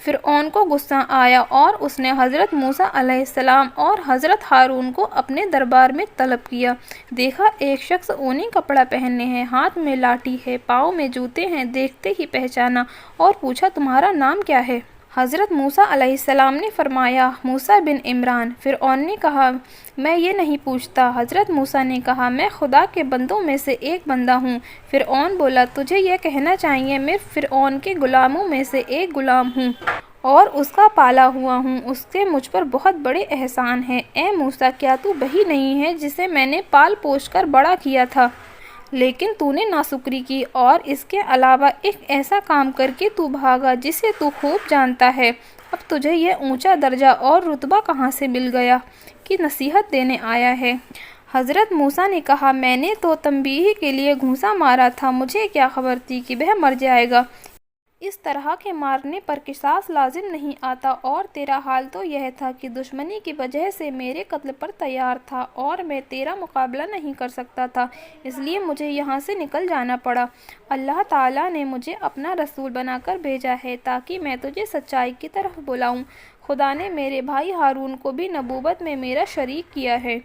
فرعون کو غصہ آیا اور اس نے حضرت موسیٰ علیہ السلام اور حضرت ہارون کو اپنے دربار میں طلب کیا۔ دیکھا ایک شخص اونی کپڑا پہنے ہے، ہاتھ میں لاٹھی ہے، پاؤں میں جوتے ہیں، دیکھتے ہی پہچانا اور پوچھا تمہارا نام کیا ہے؟ حضرت موسیٰ علیہ السلام نے فرمایا موسیٰ بن عمران۔ فرعون نے کہا میں یہ نہیں پوچھتا۔ حضرت موسیٰ نے کہا میں خدا کے بندوں میں سے ایک بندہ ہوں۔ فرعون بولا تجھے یہ کہنا چاہیے میں فرعون کے غلاموں میں سے ایک غلام ہوں اور اس کا پالا ہوا ہوں، اس کے مجھ پر بہت بڑے احسان ہیں۔ اے موسیٰ کیا تو وہی نہیں ہے جسے میں نے پال پوش کر بڑا کیا تھا، لیکن تو نے ناشکری کی اور اس کے علاوہ ایک ایسا کام کر کے تو بھاگا جسے تو خوب جانتا ہے۔ اب تجھے یہ اونچا درجہ اور رتبہ کہاں سے مل گیا کہ نصیحت دینے آیا ہے؟ حضرت موسیٰ نے کہا میں نے تو تنبیہ کے لیے گھونسا مارا تھا، مجھے کیا خبر تھی کہ وہ مر جائے گا۔ اس طرح کے مارنے پر قصاص لازم نہیں آتا، اور تیرا حال تو یہ تھا کہ دشمنی کی وجہ سے میرے قتل پر تیار تھا اور میں تیرا مقابلہ نہیں کر سکتا تھا، اس لیے مجھے یہاں سے نکل جانا پڑا۔ اللہ تعالیٰ نے مجھے اپنا رسول بنا کر بھیجا ہے تاکہ میں تجھے سچائی کی طرف بلاؤں۔ خدا نے میرے بھائی ہارون کو بھی نبوت میں میرا شریک کیا ہے۔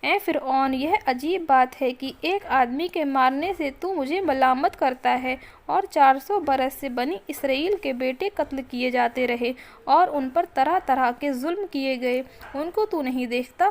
اے فرعون یہ عجیب بات ہے کہ ایک آدمی کے مارنے سے تو مجھے ملامت کرتا ہے، اور 400 برس سے بنی اسرائیل کے بیٹے قتل کیے جاتے رہے اور ان پر طرح طرح کے ظلم کیے گئے، ان کو تو نہیں دیکھتا؟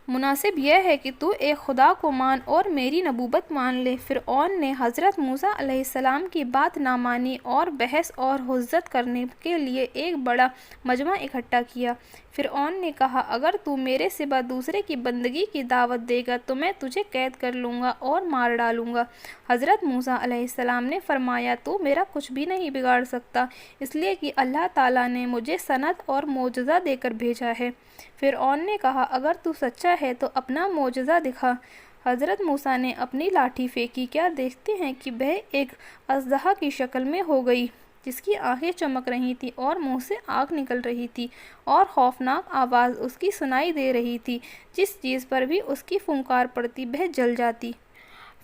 مناسب یہ ہے کہ تو ایک خدا کو مان اور میری نبوت مان لے۔ فرعون نے حضرت موسیٰ علیہ السلام کی بات نہ مانی اور بحث اور حجت کرنے کے لیے ایک بڑا مجمع اکٹھا کیا۔ فرعون نے کہا اگر تو میرے سوا دوسرے کی بندگی کی دعوت دے گا تو میں تجھے قید کر لوں گا اور مار ڈالوں گا۔ حضرت موسیٰ علیہ السلام نے فرمایا تو میرا کچھ بھی نہیں بگاڑ سکتا، اس لیے کہ اللہ تعالیٰ نے مجھے سند اور معجزہ دے کر بھیجا ہے۔ فرعون نے کہا اگر تو سچا ہے تو اپنا معجزہ دکھا۔ حضرت موسیٰ نے اپنی لاٹھی پھینکی، کیا دیکھتے ہیں کہ وہ ایک اژدہا کی شکل میں ہو گئی جس کی آنکھیں چمک رہی تھیں اور منہ سے آگ نکل رہی تھی اور خوفناک آواز اس کی سنائی دے رہی تھی، جس چیز پر بھی اس کی پھونکار پڑتی وہ جل جاتی۔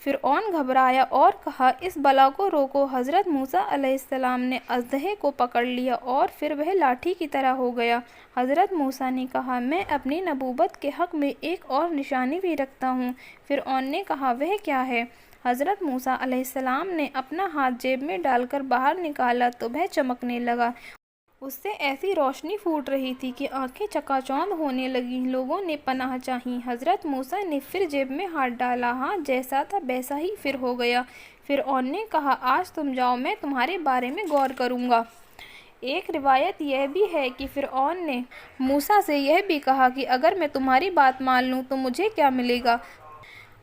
فرعون گھبرایا اور کہا اس بلا کو روکو۔ حضرت موسیٰ علیہ السلام نے اژدہے کو پکڑ لیا اور پھر وہ لاٹھی کی طرح ہو گیا۔ حضرت موسیٰ نے کہا میں اپنی نبوت کے حق میں ایک اور نشانی بھی رکھتا ہوں۔ فرعون نے کہا وہ کیا ہے؟ حضرت موسیٰ علیہ السلام نے اپنا ہاتھ جیب میں ڈال کر باہر نکالا تو وہ چمکنے لگا، اس سے ایسی روشنی پھوٹ رہی تھی کہ آنکھیں چکا چوندھ ہونے لگیں۔ لوگوں نے پناہ چاہی۔ حضرت موسیٰ نے پھر جیب میں ہاتھ ڈالا، ہاتھ جیسا تھا ویسا ہی پھر ہو گیا۔ فرعون نے کہا آج تم جاؤ، میں تمہارے بارے میں غور کروں گا۔ ایک روایت یہ بھی ہے کہ فرعون نے موسیٰ سے یہ بھی کہا کہ اگر میں تمہاری بات مان لوں تو مجھے کیا ملے گا؟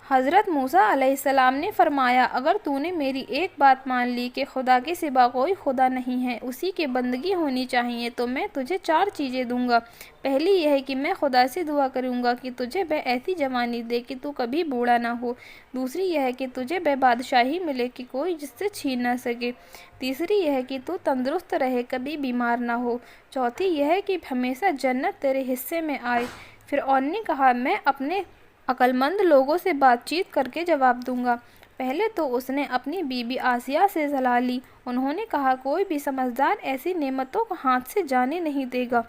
حضرت موسیٰ علیہ السلام نے فرمایا اگر تو نے میری ایک بات مان لی کہ خدا کے سوا کوئی خدا نہیں ہے، اسی کی بندگی ہونی چاہیے، تو میں تجھے 4 چیزیں دوں گا۔ پہلی یہ ہے کہ میں خدا سے دعا کروں گا کہ تجھے وہ ایسی جوانی دے کہ تو کبھی بوڑھا نہ ہو۔ دوسری یہ ہے کہ تجھے وہ بادشاہی ملے کہ کوئی جس سے چھین نہ سکے۔ تیسری یہ ہے کہ تو تندرست رہے، کبھی بیمار نہ ہو۔ چوتھی یہ ہے کہ ہمیشہ جنت تیرے حصے میں آئے۔ فرعون نے کہا میں اپنے عقل مند لوگوں سے بات چیت کر کے جواب دوں گا۔ پہلے تو اس نے اپنی بیوی آسیہ سے صلاح لی۔ انہوں نے کہا کوئی بھی سمجھدار ایسی نعمتوں کو ہاتھ سے جانے نہیں دے گا،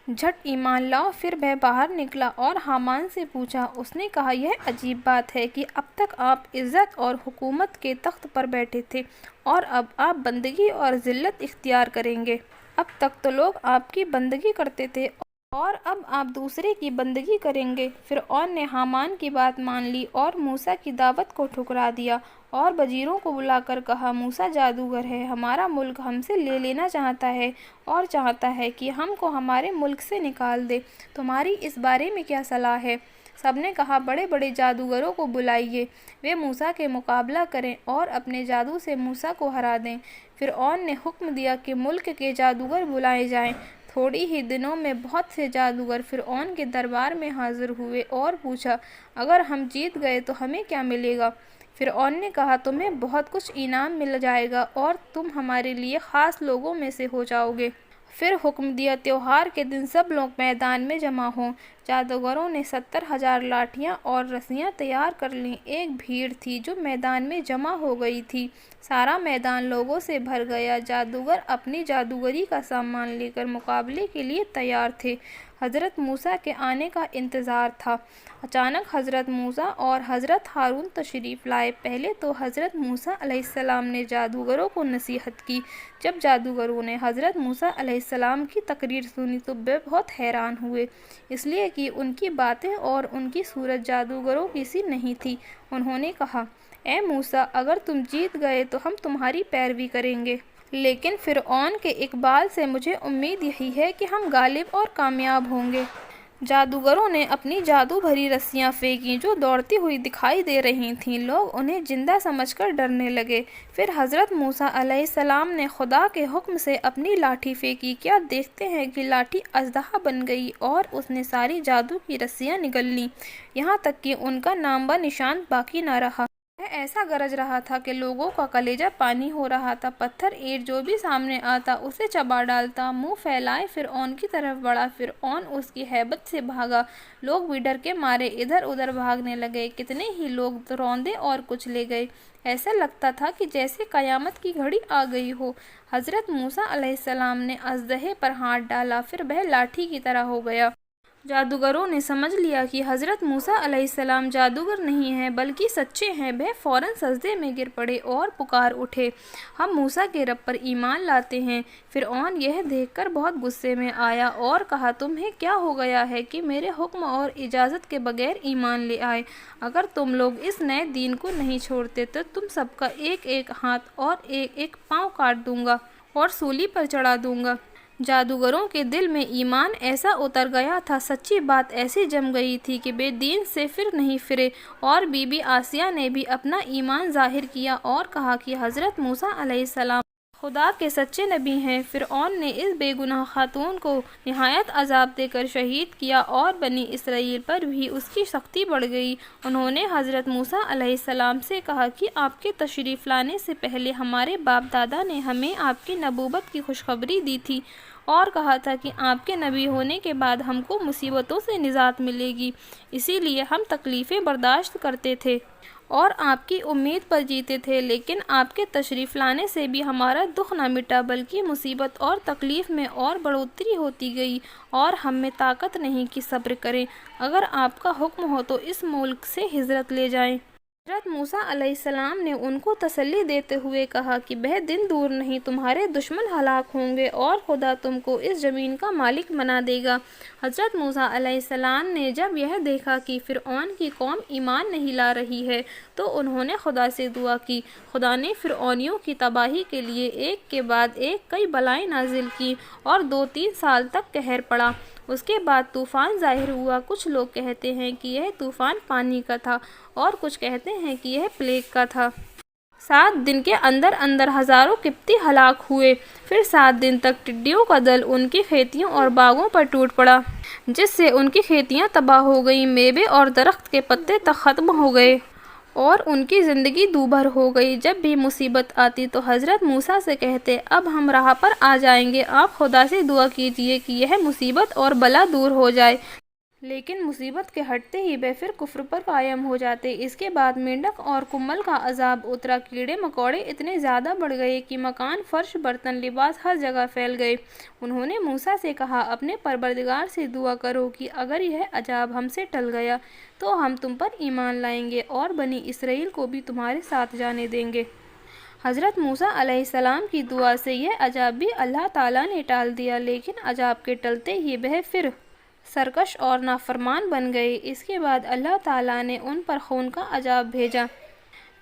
جھٹ ایمان لاؤ۔ پھر وہ باہر نکلا اور حامان سے پوچھا۔ اس نے کہا یہ عجیب بات ہے کہ اب تک آپ عزت اور حکومت کے تخت پر بیٹھے تھے اور اب آپ بندگی اور ذلت اختیار کریں گے۔ اب تک تو لوگ آپ کی بندگی کرتے تھے اور اب آپ دوسرے کی بندگی کریں گے۔ فرعون نے حامان کی بات مان لی اور موسیٰ کی دعوت کو ٹھکرا دیا اور وزیروں کو بلا کر کہا موسیٰ جادوگر ہے، ہمارا ملک ہم سے لے لینا چاہتا ہے اور چاہتا ہے کہ ہم کو ہمارے ملک سے نکال دے، تمہاری اس بارے میں کیا صلاح ہے؟ سب نے کہا بڑے بڑے جادوگروں کو بلائیے، وہ موسیٰ کے مقابلہ کریں اور اپنے جادو سے موسیٰ کو ہرا دیں۔ فرعون نے حکم دیا کہ ملک کے جادوگر بلائے جائیں۔ تھوڑی ہی دنوں میں بہت سے جادوگر فرعون کے دربار میں حاضر ہوئے اور پوچھا اگر ہم جیت گئے تو ہمیں کیا ملے گا؟ فرعون نے کہا تمہیں بہت کچھ انعام مل جائے گا اور تم ہمارے لیے خاص لوگوں میں سے ہو جاؤ گے۔ پھر حکم دیا تیوہار کے دن سب لوگ میدان میں جمع ہوں۔ جادوگروں نے 70,000 لاٹھیاں اور رسیاں تیار کر لیں۔ ایک بھیڑ تھی جو میدان میں جمع ہو گئی تھی۔ سارا میدان لوگوں سے بھر گیا۔ جادوگر اپنی جادوگری کا سامان لے کر مقابلے کے لیے تیار تھے۔ حضرت موسیٰ کے آنے کا انتظار تھا۔ اچانک حضرت موسیٰ اور حضرت ہارون تشریف لائے۔ پہلے تو حضرت موسیٰ علیہ السلام نے جادوگروں کو نصیحت کی۔ جب جادوگروں نے حضرت موسیٰ علیہ السلام کی تقریر سنی تو وہ بہت حیران ہوئے، اس لیے کہ ان کی باتیں اور ان کی صورت جادوگروں کی سی نہیں تھی۔ انہوں نے کہا، اے موسیٰ، اگر تم جیت گئے تو ہم تمہاری پیروی کریں گے، لیکن فرعون کے اقبال سے مجھے امید یہی ہے کہ ہم غالب اور کامیاب ہوں گے۔ جادوگروں نے اپنی جادو بھری رسیاں پھینکیں جو دوڑتی ہوئی دکھائی دے رہی تھیں۔ لوگ انہیں زندہ سمجھ کر ڈرنے لگے۔ پھر حضرت موسیٰ علیہ السلام نے خدا کے حکم سے اپنی لاٹھی پھینکی۔ کیا دیکھتے ہیں کہ لاٹھی اژدہا بن گئی اور اس نے ساری جادو کی رسیاں نگل لیں، یہاں تک کہ ان کا نام بہ نشان باقی نہ رہا۔ وہ ایسا گرج رہا تھا کہ لوگوں کا کلیجہ پانی ہو رہا تھا۔ پتھر اینٹ جو بھی سامنے آتا اسے چبا ڈالتا۔ منہ پھیلائے فرعون کی طرف بڑھا۔ فرعون اس کی ہیبت سے بھاگا۔ لوگ بھی ڈر کے مارے ادھر ادھر بھاگنے لگے۔ کتنے ہی لوگ روندے اور کچلے گئے۔ ایسا لگتا تھا کہ جیسے قیامت کی گھڑی آ گئی ہو۔ حضرت موسیٰ علیہ السلام نے اژدہے پر ہاتھ ڈالا، پھر وہ لاٹھی کی طرح ہو گیا۔ جادوگروں نے سمجھ لیا کہ حضرت موسیٰ علیہ السلام جادوگر نہیں ہیں بلکہ سچے ہیں۔ وہ فوراً سجدے میں گر پڑے اور پکار اٹھے، ہم موسیٰ کے رب پر ایمان لاتے ہیں۔ فرعون یہ دیکھ کر بہت غصے میں آیا اور کہا، تمہیں کیا ہو گیا ہے کہ میرے حکم اور اجازت کے بغیر ایمان لے آئے؟ اگر تم لوگ اس نئے دین کو نہیں چھوڑتے تو تم سب کا ایک ایک ہاتھ اور ایک ایک پاؤں کاٹ دوں گا اور سولی پر چڑھا دوں گا۔ جادوگروں کے دل میں ایمان ایسا اتر گیا تھا، سچی بات ایسی جم گئی تھی کہ وہ دین سے پھر نہیں پھرے۔ اور بی بی آسیہ نے بھی اپنا ایمان ظاہر کیا اور کہا کہ حضرت موسیٰ علیہ السلام خدا کے سچے نبی ہیں۔ فرعون نے اس بے گناہ خاتون کو نہایت عذاب دے کر شہید کیا اور بنی اسرائیل پر بھی اس کی سختی بڑھ گئی۔ انہوں نے حضرت موسیٰ علیہ السلام سے کہا کہ آپ کے تشریف لانے سے پہلے ہمارے باپ دادا نے ہمیں آپ کی نبوت کی خوشخبری دی تھی اور کہا تھا کہ آپ کے نبی ہونے کے بعد ہم کو مصیبتوں سے نجات ملے گی، اسی لیے ہم تکلیفیں برداشت کرتے تھے اور آپ کی امید پر جیتے تھے، لیکن آپ کے تشریف لانے سے بھی ہمارا دکھ نہ مٹا بلکہ مصیبت اور تکلیف میں اور بڑھوتری ہوتی گئی اور ہم میں طاقت نہیں کہ صبر کریں۔ اگر آپ کا حکم ہو تو اس ملک سے ہجرت لے جائیں۔ حضرت موسیٰ علیہ السلام نے ان کو تسلی دیتے ہوئے کہا کہ وہ دن دور نہیں، تمہارے دشمن ہلاک ہوں گے اور خدا تم کو اس زمین کا مالک بنا دے گا۔ حضرت موسیٰ علیہ السلام نے جب یہ دیکھا کہ فرعون کی قوم ایمان نہیں لا رہی ہے تو انہوں نے خدا سے دعا کی۔ خدا نے فرعونیوں کی تباہی کے لیے ایک کے بعد ایک کئی بلائیں نازل کی اور 2-3 سال تک قہر پڑا۔ اس کے بعد طوفان ظاہر ہوا۔ کچھ لوگ کہتے ہیں کہ یہ طوفان پانی کا تھا اور کچھ کہتے ہیں کہ یہ پلیگ کا تھا۔ 7 دن کے اندر اندر ہزاروں قبطی ہلاک ہوئے۔ پھر 7 دن تک ٹڈیوں کا دل ان کی کھیتیوں اور باغوں پر ٹوٹ پڑا، جس سے ان کی کھیتیاں تباہ ہو گئیں، میوے اور درخت کے پتے تک ختم ہو گئے اور ان کی زندگی دوبھر ہو گئی۔ جب بھی مصیبت آتی تو حضرت موسیٰ سے کہتے، اب ہم راہ پر آ جائیں گے، آپ خدا سے دعا کیجئے کہ یہ مصیبت اور بلا دور ہو جائے۔ لیکن مصیبت کے ہٹتے ہی وہ پھر کفر پر قائم ہو جاتے۔ اس کے بعد مینڈک اور کمبل کا عذاب اترا۔ کیڑے مکوڑے اتنے زیادہ بڑھ گئے کہ مکان، فرش، برتن، لباس ہر جگہ پھیل گئے۔ انہوں نے موسیٰ سے کہا، اپنے پروردگار سے دعا کرو کہ اگر یہ عذاب ہم سے ٹل گیا تو ہم تم پر ایمان لائیں گے اور بنی اسرائیل کو بھی تمہارے ساتھ جانے دیں گے۔ حضرت موسیٰ علیہ السلام کی دعا سے یہ عذاب بھی اللہ تعالیٰ نے ٹال دیا، لیکن عذاب کے ٹلتے ہی وہ پھر سرکش اور نافرمان بن گئے۔ اس کے بعد اللہ تعالیٰ نے ان پر خون کا عذاب بھیجا۔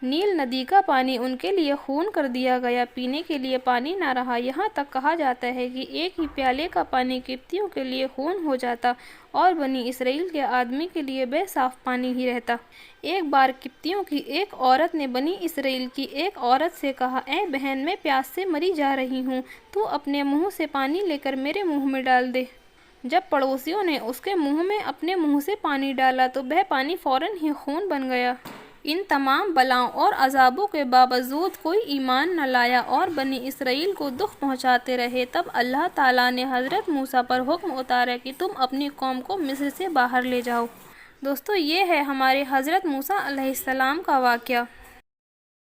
نیل ندی کا پانی ان کے لیے خون کر دیا گیا، پینے کے لیے پانی نہ رہا۔ یہاں تک کہا جاتا ہے کہ ایک ہی پیالے کا پانی قبطیوں کے لیے خون ہو جاتا اور بنی اسرائیل کے آدمی کے لیے بے صاف پانی ہی رہتا۔ ایک بار قبطیوں کی ایک عورت نے بنی اسرائیل کی ایک عورت سے کہا، اے بہن، میں پیاس سے مری جا رہی ہوں، تو اپنے منہ سے پانی لے کر میرے منہ میں ڈال دے۔ جب پڑوسیوں نے اس کے منہ میں اپنے منہ سے پانی ڈالا تو وہ پانی فوراً ہی خون بن گیا۔ ان تمام بلاؤں اور عذابوں کے باوجود کوئی ایمان نہ لایا اور بنی اسرائیل کو دکھ پہنچاتے رہے، تب اللہ تعالیٰ نے حضرت موسیٰ پر حکم اتارا کہ تم اپنی قوم کو مصر سے باہر لے جاؤ۔ دوستو، یہ ہے ہمارے حضرت موسیٰ علیہ السلام کا واقعہ۔